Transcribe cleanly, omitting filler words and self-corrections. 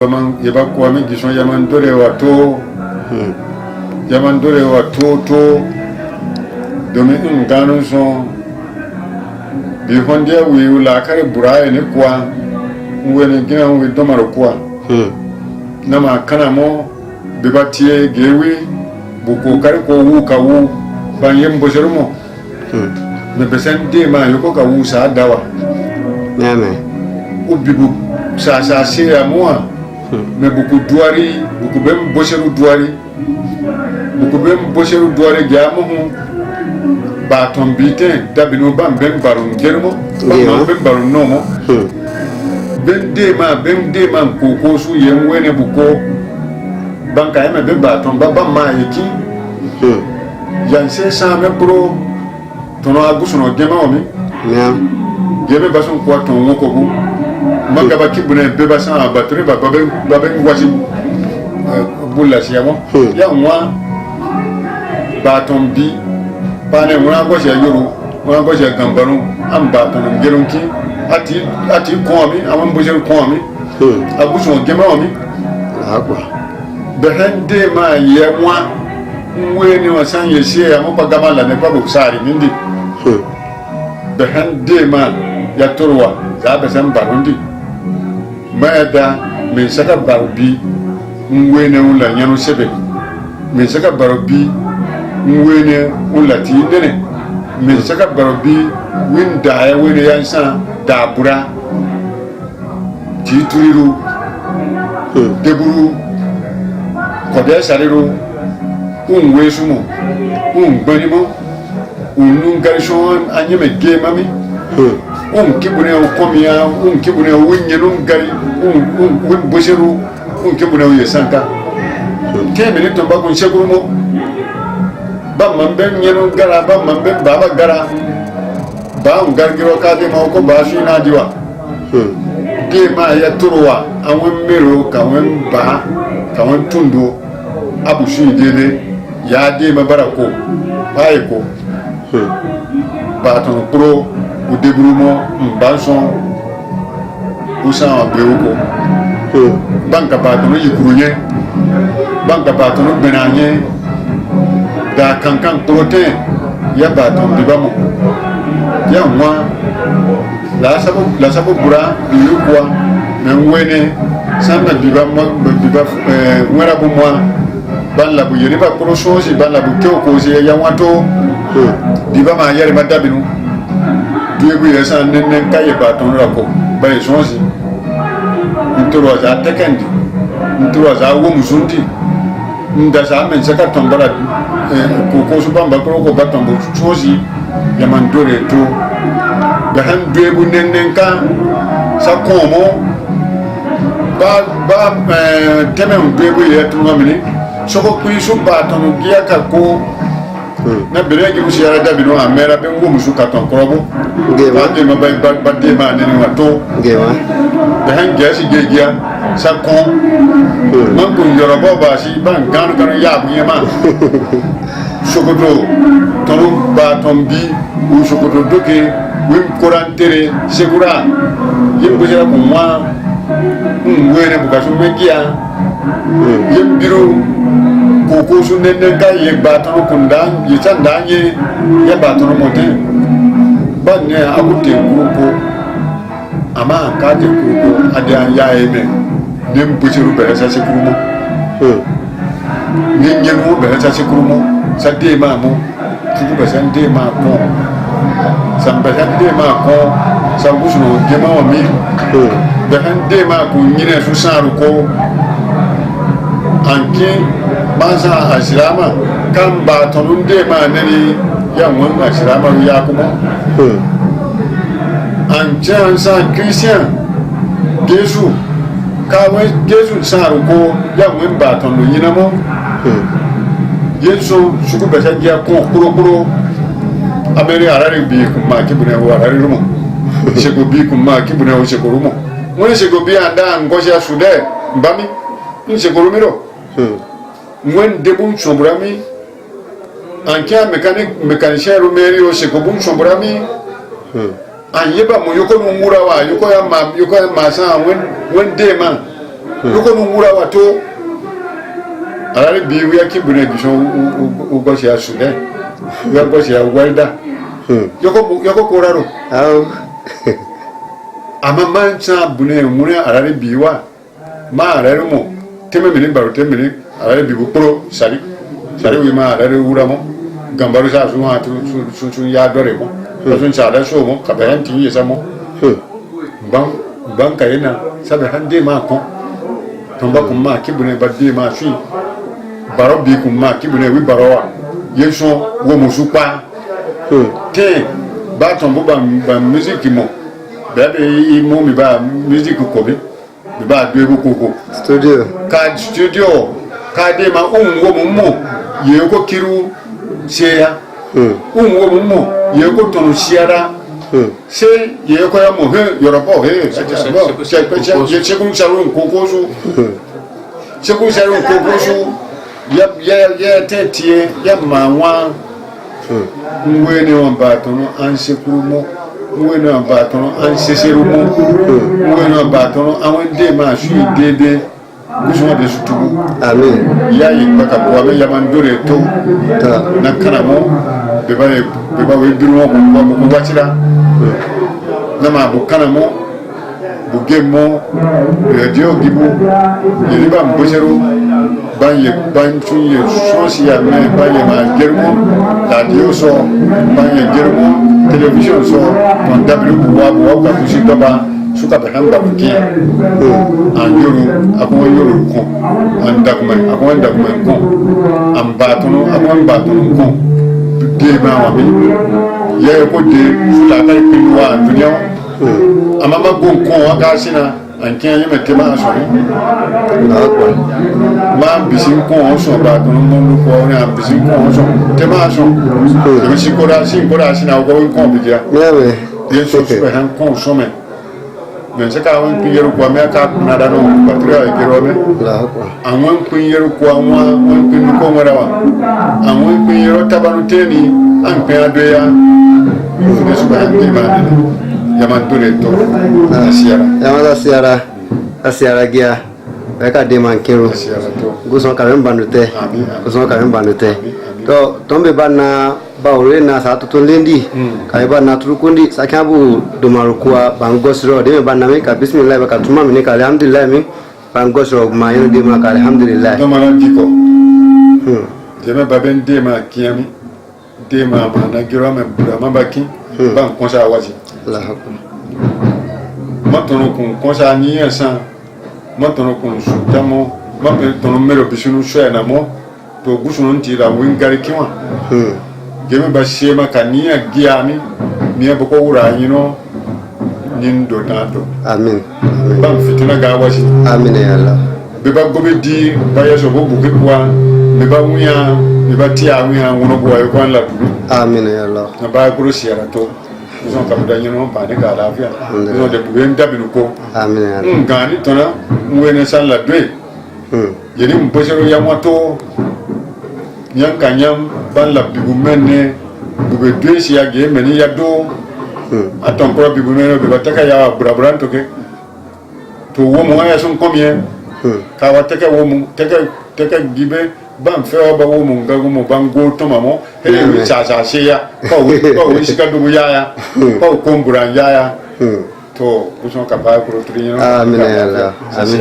Yaman yaba kuwa mi gison yaman dore wato yaman dore wato to domin in gano son bi hondiya wiyu la kare buraye ne kuwa wani gina wi domar kuwa na ma kana mo bibatiye gewi buko kare ko wu ka wu ban yem bosoro mo me besen de ma yoko ka wu sa dawa Name. ubibu sa se ya mo mais beaucoup bem bosheru douari gamu ba tombite dabino bam bem barum germo bam bem barum nomo bem de ma ko su yem wene buko banka yeme bem ba tomba bam ma yiki yanse sa me pro tono agusuno gema omi gebe basun kwa ton woko bu magaba kibune beba sa batri babe wasi bulla siamo ya mwa baton bi pane mwa ko se yoro mwa ko se gambaru am baton ngelonki ati ko mi am bojer ko mi abuso gema mi Agua. behende ma ye mwa weni wasan ye sie am bagama la ne pa bo sari nindi behende ma ya torwa za be san barundi maada min saka barubi nwene ula nyano sebe min saka barubi nwene ula tindene min saka barubi winda ya wene yansa dabura tituriru deburu kode sariru unwesumo ungbanimo unungarishon anyeme gemami kibune ukomia kibune winyenu ngari bosheru kibune yesanka kemene to ba kun segurumo ba mambe nyenu gara ba mambe baba gara ba ungargiro ka de ma ko ba shi na diwa de ma ya turwa awon mero ka won ba ka won tundo abu shi dele ya de ma barako pai ko ba to pro o débrouillement mbanson usan agbewoko banka batono yikurunye banka batono benanye da kankan protein ya baton bibamo ya mwa la sabo bura biyukwa menwene samba bibamo biba mwera bu mwa ban la bu yeri ba prososi ban la bu keko se ya wato bibama yeri madabinu duebu yesa nenen kaye baton rako bay sonsi ntoro za tekendi ntoro za wo musundi ndasa men saka tombara ko su bamba ko baton bo sonsi yaman dore to gahan duebu nenen ka sa komo ba temen duebu yetu ngamini soko kuisu baton giya ka ko na beregi usiara dabino amera be ngo musu katon krobo Gewa. Bade ma bade ma neni wato Gewa. be han gasi gegia sa kon man ko yorobo ba si ban kan ya bu yema sokoto tonu ba tombi u sokoto doke wim korantere segura yimbo jara ko ma were bu kaso megia yimbiru koko su nenen ka ye batano kundan ye chandanye ye batano mote banne akute kuko ama kaje kuko adan ya eme nem buciru be sa sekurumo nyen wo be sa sekurumo sa de ma mo tuku be sa de ma ko sa be sa de ma ko sa busuno de ma mi be han de ma ko nyine su saru ko anke bansa asirama kan ba tonun de ma nani yan won asirama ya kuma an jan sa christian jesu kawe jesu saru ko yan won ba tonu yina mo yesu suku besa dia ko kuro ameri arari bi kuma kibune wa arari rumo sego bi kuma kibune o sego rumo mo sego bi anda ngosha sude mbami ni sego rumiro mwen debun chombrami ankia mécanicien rumeri o se ko bun chombrami an yeba mo yoko no mura wa yoko ya ma sa wen de man loko mungura wato alari bi wi akibune bishon ugoshi asude wi agoshi awelda yoko koraro Au. ama mancha bune mune alari biwa ma alari mo teme mini baro teme mini alari bibu pro sari wi ma alari uramo gambaru sa su ha su ya dore mo sun sa da so mo kabayan ti yesa mo ban kayina sabe hande ma ko tomba kuma kibune badde ma shi baro bi kuma kibune wi baro wa yeso wo musupa te ba tombo ba musique mo bebe imo mi ba musique ko bi ba do ebu koko Studio. ka de ma wo mo ye ko kiru seya wo mo ye ko tonu siara se ye ko ya mo he yoropo he sekun sarun kokosu sekun sarun kokosu ya tetie ya mawa ngwene wa batono ansekuru mo ngwene wa batono anseseru mo ngwene wa batono awon de ma su dede kusuma de sutubu Amin. ya yi baka ko abe yaman dore to Ta. na kana mo be ba we biru mo ko watira na ma bu kana mo bu gemo radio gibu yiri ba mbosero ban tunye sosi ya me ban ye ma germo radio so ban ye germo television so on w bu wa ka kusi doba suka be hamba buki an yoru akon yoru ko an dagman ko an batono ko de ma wa mi ye ko de suta kai pinwa dunya amama gon ko aka sina an kiyan yi metema so Akwa. ma bisin ko so batono mo ko ni an bisin ko so tema so de si ko da sina ko ko bidia Meme. ye so super han ko so me men se ka won pinyeru ko me ka na da no patria e gero me La akwa. awon pinyeru ko won pin ko ngara wa awon pinyeru tabanu teni an pe adoya ne so ba ni ma ya man dure to asiara Yamada siara gia. Beka de mankiru. asiara to Guson karen banute. Amin. Guson karen banute. To tombe bana baure na satu tulendi. Kai bana turukundi sakabu domarukua bangosro de bana me ka bismillah baka tuma me ka alhamdulillah me bangosro ma yino de ma ka alhamdulillah. to mara diko je me baben de ma kiami de ma na gero me bura ma baki ban ko sa waji La akwa. matono kun konsa ni ensan matono kun sutamo mabe tono mero bisunu shena mo to gusunu ntira wingari kiwa geme ba shema kania giami mi boko wura yino nindo nado Amin. bam fitina ga waji Amin ya Allah. be ba gobe di ba yeso bo buke kwa me ba wuya me ba tia wuya wono bo ayo kwan la du Amin ya Allah. na ba kuro siara to so kam da yino ba ne ga lafiya no de bu en dabinu ko Amin ya Allah. ngani tona mwene sala dwe yeni mpesero ya moto nyanka nyam ban la bibu menne bube dwe si ya ge meni ya do aton ko bibu menne be bataka ya brabran to ke to wo mo ya son komie ka wataka wo mo teka gibe ban fe ba wo mo ngago mo ban go to mamo hele wi cha she ya ko wi sika du ya ko kombura ya to kuson ka ba ko trino Amin ya Allah. Amin.